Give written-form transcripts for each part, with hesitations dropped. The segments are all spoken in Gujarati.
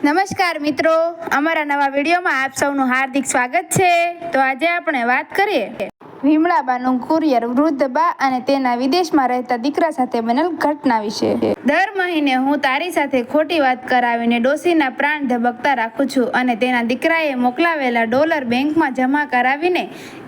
નમસ્કાર મિત્રો, અમારા નવા વિડીયોમાં આપ સૌનું હાર્દિક સ્વાગત છે। તો આજે આપણે વાત કરીએ વિમળાબાનું કુરિયર વૃદ્ધ બા અને તેના વિદેશમાં રહેતા દીકરા સાથે બનેલ ઘટના વિશે। દર મહિને હું તારી સાથે ખોટી વાત કરાવીને ડોશીના પ્રાણ ધબકતા રાખું છું અને તેના દીકરાએ મોકલાવેલા ડોલર બેંકમાં જમા કરાવીને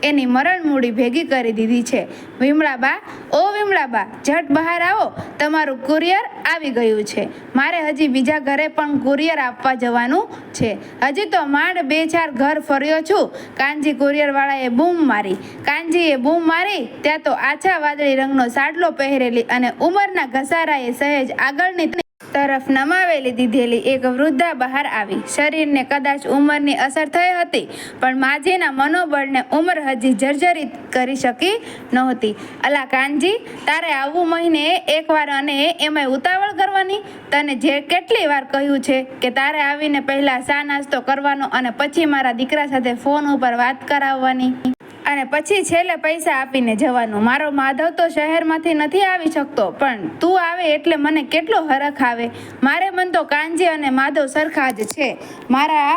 એની મરણ મૂડી ભેગી કરી દીધી છે। વિમળાબા, ઓ વિમળાબા, ઝટ બહાર આવો, તમારું કુરિયર આવી ગયું છે। મારે હજી બીજા ઘરે પણ કુરિયર આપવા જવાનું છે। હજી તો માંડ 2-4 ઘર ફર્યો છું। કાનજી કુરિયરવાળાએ બૂમ મારી। કાનજીએ બૂમ મારી ત્યાં તો આછા વાદળી રંગનો સાડલો પહેરેલી અને ઉંમરના ઘસારાએ સહેજ આગળની તરફ નમાવેલી દીધેલી એક વૃદ્ધા બહાર આવી। શરીરને કદાચ ઉંમરની અસર થઈ હતી, પણ માજીના મનોબળને ઉંમર હજી જર્જરિત કરી શકી નહોતી। અલા કાનજી, તારે આવવું મહિને એકવાર અને એમાંય ઉતાવળ કરવાની? તને જે કેટલી વાર કહ્યું છે કે તારે આવીને પહેલા ચા નાસ્તો કરવાનો અને પછી મારા દીકરા સાથે ફોન ઉપર વાત કરાવવાની અને પછી છેલ્લે પૈસા આપીને જવાનું। મારો માધવ તો શહેરમાંથી નથી આવી શકતો, પણ તું આવે એટલે મને કેટલો હરખ આવે। મારે મન તો કાનજી અને માધવ સરખા જ છે, મારા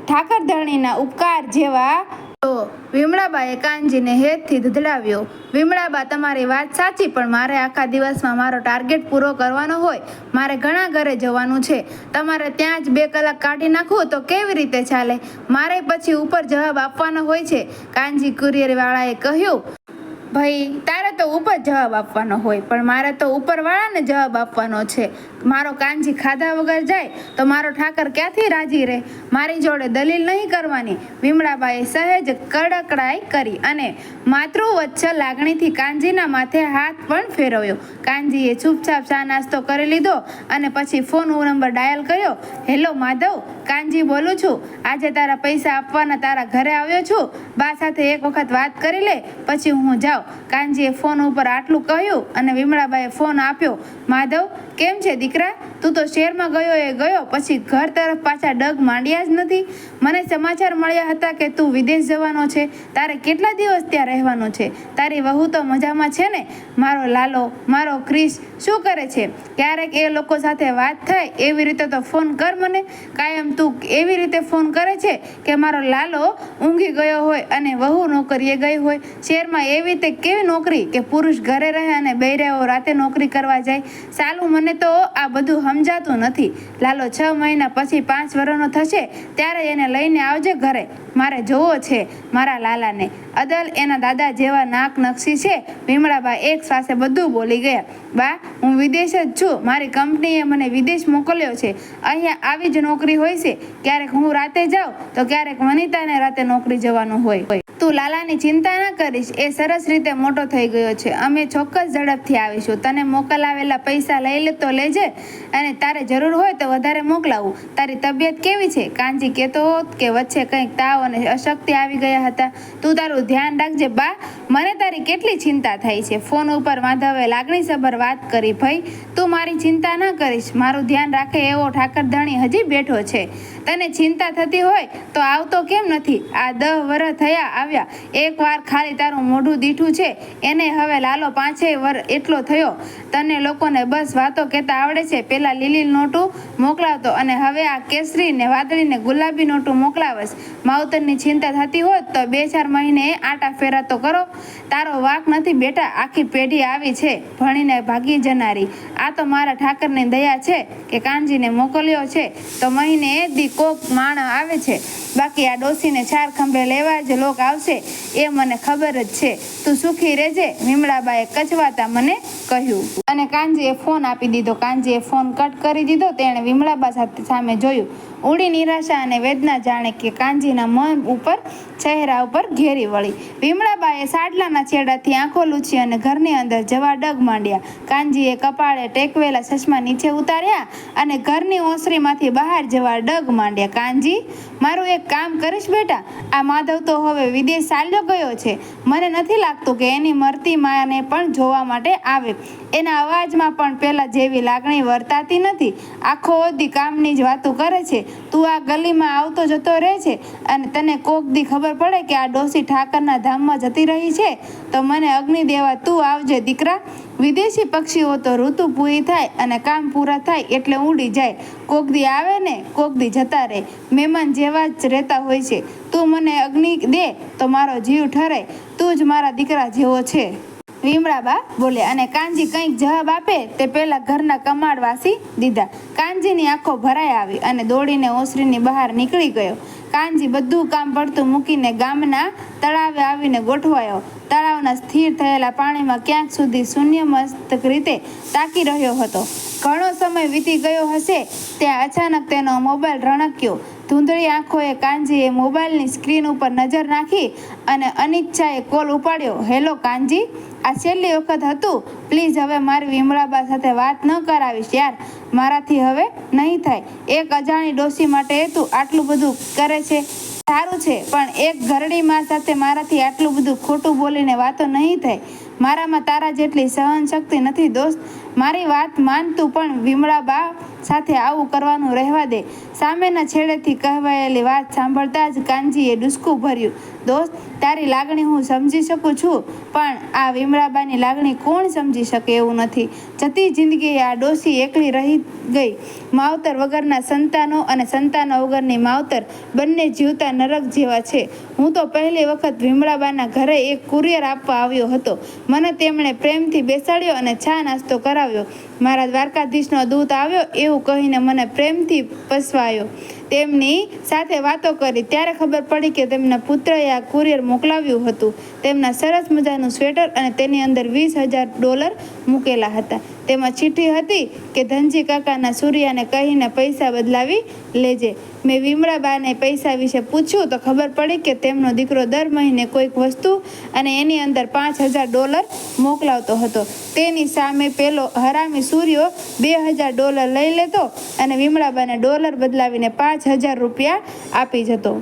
ઠાકરધણીના ઉપકાર જેવા। તો વિમળાબાએ કાનજીને હેતથી ધધડાવ્યો। વિમળાબા, તમારી વાત સાચી, પણ મારે આખા દિવસમાં મારો ટાર્ગેટ પૂરો કરવાનો હોય। મારે ઘણા ઘરે જવાનું છે। તમારે ત્યાં જ 2 કલાક કાઢી નાખવું તો કેવી રીતે ચાલે? મારે પછી ઉપર જવાબ આપવાનો હોય છે। કાનજી કુરિયરવાળાએ કહ્યું, ભાઈ, તારે તો ઉપર જવાબ આપવાનો હોય, પણ મારે તો ઉપરવાળાને જવાબ આપવાનો છે। મારો કાનજી ખાધા વગર જાય તો મારો ઠાકર ક્યાંથી રાજી રહે? મારી જોડે દલીલ નહીં કરવાની। વિમળાબાએ સહેજ કડકડાઈ કરી અને માતૃવત્સલ લાગણીથી કાનજીના માથે હાથ પણ ફેરવ્યો। કાનજીએ ચૂપચાપ ચા નાસ્તો કરી લીધો અને પછી ફોન નંબર ડાયલ કર્યો। હેલો માધવ, કાનજી બોલું છું। આજે તારા પૈસા આપવાના તારા ઘરે આવ્યો છું। બા સાથે એક વખત વાત કરી લે, પછી હું જાઉં। કાનજીએ ફોન ઉપર આટલું કહ્યું અને વિમળાબાએ ફોન આપ્યો। માધવ, કેમ છે દીકરા? તું તો શહેરમાં ગયો એ ગયો, પછી ઘર તરફ પાછા ડગ માંડ્યા જ નથી। મને સમાચાર મળ્યા હતા કે તું વિદેશ જવાનો છે। તારે કેટલા દિવસ ત્યાં રહેવાનું છે? તારી વહુ તો મજામાં છે ને? મારો લાલો, મારો ક્રિશ શું કરે છે? ક્યારેક એ લોકો સાથે વાત થાય એવી રીતે તો ફોન કર મને। કાયમ તું એવી રીતે ફોન કરે છે કે મારો લાલો ઊંઘી ગયો હોય અને વહુ નોકરીએ ગઈ હોય। શહેરમાં એવી રીતે કેવી નોકરી કે પુરુષ ઘરે રહે અને બૈરાઓ રાતે નોકરી કરવા જાય? સાલું, મને તો આ બધું સમજાતું નથી। લાલો 6 મહિના પછી 5 વર્ષનો થશે ત્યારે એને લઈને આવજે ઘરે। મારે જોવો છે મારા લાલાને। અદલ એના દાદા જેવા નાક નકશી છે। વિમળાબા એક શ્વાસે બધું બોલી ગયા। બા, હું વિદેશ જ છું। મારી કંપનીએ મને વિદેશ મોકલ્યો છે। અહીંયા આવી જ નોકરી હોય છે। ક્યારેક હું રાતે જાઉં તો ક્યારેક વનિતાને રાતે નોકરી જવાનું હોય। તું લાલાની ચિંતા ના કરીશ, એ સરસ રીતે મોટો થઈ ગયો છે। અમે ચોક્કસ ઝડપથી આવીશું। તને મોકલાવેલા પૈસા લઈ લે તો લેજે, અને તારે જરૂર હોય તો વધારે મોકલાવું। તારી તબિયત કેવી છે? કાનજી કહેતો કે વચ્ચે કંઈક તાવ અને અશક્તિ આવી ગયા હતા। તું તારું ધ્યાન રાખજે બા, મને તારી કેટલી ચિંતા થાય છે। ફોન ઉપર માધવે લાગણીસભર વાત કરી। ભાઈ, તું મારી ચિંતા ના કરીશ, મારું ધ્યાન રાખે એવો ઠાકરધણી હજી બેઠો છે। તને ચિંતા થતી હોય તો આવતો કેમ નથી? આ 10 વર્ષ થયા આવ્યા, એક વાર ખાલી તારું મોઢું દીઠું છે એને હવે લાલો 5 વર્ષ એટલો થયો। તને લોકોને બસ વાતો કહેતા આવડે છે। પેલા લીલી નોટું મોકલાવતો અને હવે આ કેસરી ને વાદળી ને ગુલાબી નોટું મોકલાવસ। માવતરની ચિંતા થતી હોત તો 2-4 મહિને આટા ફેરા તો કરો। તારો વાંક નથી બેટા, આખી પેઢી આવી છે ભણીને ભાગી જનારી। આ તો મારા ઠાકરની દયા છે કે કાનજીને મોકલ્યો છે તો મહિને દી કોક માણ આવે છે। બાકી આ ડોસીને 4 ખંભે લેવા જ લોક આવશે એ મને ખબર જ છે। તું સુખી રહેજે, વિમળાબાએ કચવાતા મને કહ્યું અને કાનજીએ ફોન આપી દીધો। કાનજીએ ફોન કટ કરી દીધો। તેણે વિમળાબા સામે જોયું। ઊંડી નિરાશા અને વેદના જાણે કે કાનજીના મન ઉપર ચહેરા ઉપર ઘેરી વળી। વિમળાબાએ સાડલાના છેડાથી આંખો લૂછી અને ઘરની અંદર જવા ડગ માંડ્યા। કાનજીએ કપાળે ટેકવેલા ચશ્મા નીચે ઉતાર્યા અને ઘરની ઓસરીમાંથી બહાર જવા ડગ માંડ્યા। કાનજી, મારું એક કામ કરીશ બેટા? આ માધવ તો હવે વિદેશ ચાલ્યો ગયો છે। મને નથી લાગતું કે એની મરતી માને પણ જોવા માટે આવે। એના અવાજમાં પણ પહેલા જેવી લાગણી વર્તાતી નથી। આખો દી કામની જ વાતો કરે છે। તું આ ગલીમાં આવતો જતો રહે છે અને તને કોક દી ખબર પડે કે આ ડોસી ઠાકરના ધામમાં જતી રહી છે તો મને અગ્નિ દેવા તું આવજે દીકરા। વિદેશી પક્ષીઓ તો ઋતુ પૂરી થાય અને કામ પૂરા થાય એટલે ઉડી જાય. કોક દી આવે ને કોક દી જતા રહે, મહેમાન જેવા જ રહેતા હોય છે. તું મને અગ્નિ દે તો મારો જીવ ઠરે, તું જ મારા દીકરા જેવો છે. વિમળાબા બોલે અને કાનજી કંઈક જવાબ આપે તે પહેલા ઘરના કમાડ વાસી દીધા. કાનજીની આંખો ભરાઈ આવી અને દોડીને ઓસરીની બહાર નીકળી ગયો. કાનજી બધું કામ પડતું મૂકીને ગામના તળાવે આવીને ગોઠવાયો. તળાવના સ્થિર થયેલા પાણીમાં ક્યાંક સુધી શૂન્ય મસ્તક રીતે તાકી રહ્યો હતો. ઘણો સમય વીતી ગયો હશે ત્યાં અચાનક તેનો મોબાઈલ રણક્યો. ધૂંધળી આંખોએ કાનજીએ મોબાઈલની સ્ક્રીન ઉપર નજર નાખી અને અનિચ્છાએ કોલ ઉપાડ્યો. હેલો કાનજી, આ છેલ્લી વખત હતું. પ્લીઝ હવે મારી વિમળાબા સાથે વાત ન કરાવીશ યાર, મારાથી હવે નહીં થાય. એક અજાણી ડોસી માટે તું આટલું બધું કરે છે. સારું છે, પણ એક ઘરડી માં સાથે મારાથી આટલું બધું ખોટું બોલીને વાતો નહીં થાય. મારામાં તારા જેટલી સહન શક્તિ નથી દોસ્ત. મારી વાત માન તું, પણ વિમળાબા સાથે આવું કરવાનું રહેવા દે. સામેના છેડેથી કહેવાયેલી વાત સાંભળતા જ કાનજીએ ડૂસકું ભર્યું. દોસ્ત, તારી લાગણી હું સમજી શકું છું, પણ આ વિમળાબાની લાગણી કોણ સમજી શકે એવું નથી. જતી જિંદગી આ ડોસી એકલી રહી ગઈ. માવતર વગરના સંતાનો અને સંતાનો વગરની માવતર બંને જીવતા નરક જેવા છે. હું તો પહેલી વખત વિમળાબાના ઘરે એક કુરિયર આપવા આવ્યો હતો. મને તેમણે પ્રેમથી બેસાડ્યો અને ચા નાસ્તો કરાવ્યો. મારા દ્વારકાધીશનો દૂત આવ્યો એવું કહીને મને પ્રેમથી પસવાયો. તેમની સાથે વાતો કરી ત્યારે ખબર પડી કે તેમના પુત્રએ આ કુરિયર મોકલાવ્યું હતું. તેમના સરસ મજાનું સ્વેટર અને તેની અંદર $20,000 મૂકેલા હતા. તેમાં ચિઠ્ઠી હતી કે ધનજી કાકાના સૂર્યાને કહીને પૈસા બદલાવી લેજે. મેં વિમળાબાને પૈસા વિશે પૂછ્યું તો ખબર પડી કે તેમનો દીકરો દર મહિને કોઈક વસ્તુ અને એની અંદર $5,000 મોકલાવતો હતો. તેની સામે પેલો હરામી સૂર્યો $2,000 લઈ લેતો અને વિમળાબાને ડોલર બદલાવીને $5,000 આપી જતો.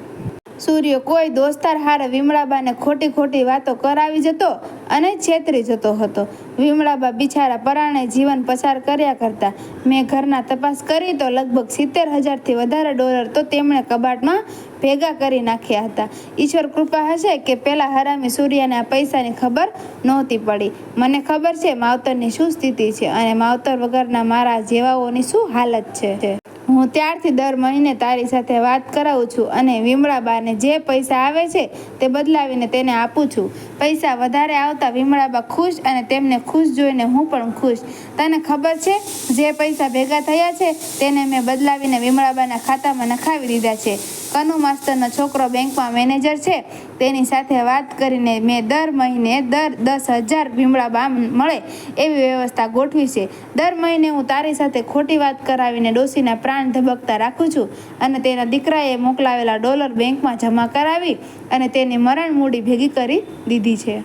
સૂર્ય કોઈ દોસ્તાર હારે વિમળાબાને ખોટી વાતો કરાવી જતો અને છેતરી જતો હતો. વિમળાબા બિચારા પરાણે જીવન પસાર કર્યા કરતા. મેં ઘરના તપાસ કરી તો લગભગ $70,000થી વધારે ડોલર તો તેમણે કબાટમાં ભેગા કરી નાખ્યા હતા. ઈશ્વર કૃપા હશે કે પેલા હરામી સૂર્યને આ પૈસાની ખબર નહોતી પડી. મને ખબર છે માવતરની શું સ્થિતિ છે અને માવતર વગરના મારા જેવાઓની શું હાલત છે. હું ત્યારથી દર મહિને તારી સાથે વાત કરાવું છું અને વિમળાબાને જે પૈસા આવે છે તે બદલાવીને તેને આપું છું. પૈસા વધારે આવતા વિમળાબા ખુશ અને તેમને ખુશ જોઈને હું પણ ખુશ. તને ખબર છે જે પૈસા ભેગા થયા છે તેને મેં બદલાવીને વિમળાબાના ખાતામાં નખાવી દીધા છે. કનુ માસ્તરનો છોકરો બેંકમાં મેનેજર છે. તેની સાથે વાત કરીને મેં દર મહિને 10,000 વિમળાબા મળે એવી વ્યવસ્થા ગોઠવી છે. દર મહિને હું તારી સાથે ખોટી વાત કરાવીને ડોસીના પ્રાણ ધબકતા રાખું છું અને તેના દીકરાએ મોકલાવેલા ડોલર બેંકમાં જમા કરાવી અને તેની મરણ મૂડી ભેગી કરી દીધી છે.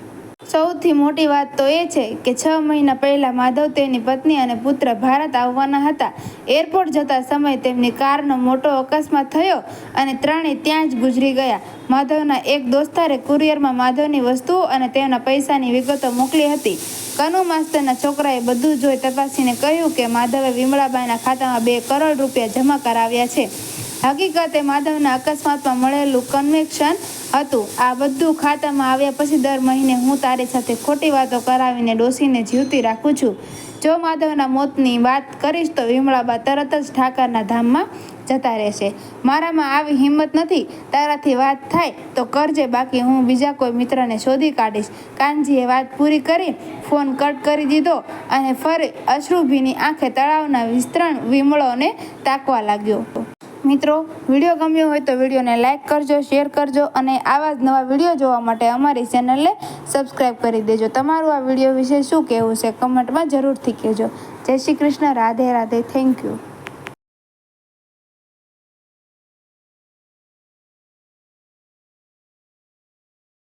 સૌથી મોટી વાત તો એ છે કે 6 મહિના પહેલાં માધવ, તેની પત્ની અને પુત્ર ભારત આવવાના હતા. એરપોર્ટ જતા સમયે તેમની કારનો મોટો અકસ્માત થયો અને ત્રણેય ત્યાં જ ગુજરી ગયા. માધવના એક દોસ્તારે કુરિયરમાં માધવની વસ્તુઓ અને તેના પૈસાની વિગતો મોકલી હતી. કનુ માસ્તરના છોકરાએ બધું જોઈ તપાસીને કહ્યું કે માધવે વિમળાબાઈના ખાતામાં $2 કરોડ જમા કરાવ્યા છે. હકીકતે માધવના અકસ્માતમાં મળેલું કન્વેક્શન હતું. આ બધું ખાતામાં આવ્યા પછી દર મહિને હું તારી સાથે ખોટી વાતો કરાવીને ડોસીને જીવતી રાખું છું. જો માધવના મોતની વાત કરીશ તો વિમળાબા તરત જ ઠાકરના ધામમાં જતા રહેશે. મારામાં આવી હિંમત નથી. તારાથી વાત થાય તો કરજે, બાકી હું બીજા કોઈ મિત્રને શોધી કાઢીશ. કાનજીએ વાત પૂરી કરી ફોન કટ કરી દીધો અને ફરી અશ્રુભીની આંખે તળાવના વિસ્તરણ વિમળોને તાકવા લાગ્યો. મિત્રો, વિડીયો ગમ્યો હોય તો વિડીયોને લાઇક કરજો, શેર કરજો અને આવા જ નવા વિડીયો જોવા માટે અમારી ચેનલને સબસ્ક્રાઈબ કરી દેજો. તમારું આ વિડીયો વિશે શું કહેવું છે કમેન્ટમાં જરૂરથી કહેજો. જય શ્રી કૃષ્ણ, રાધે રાધે, થેન્ક યુ.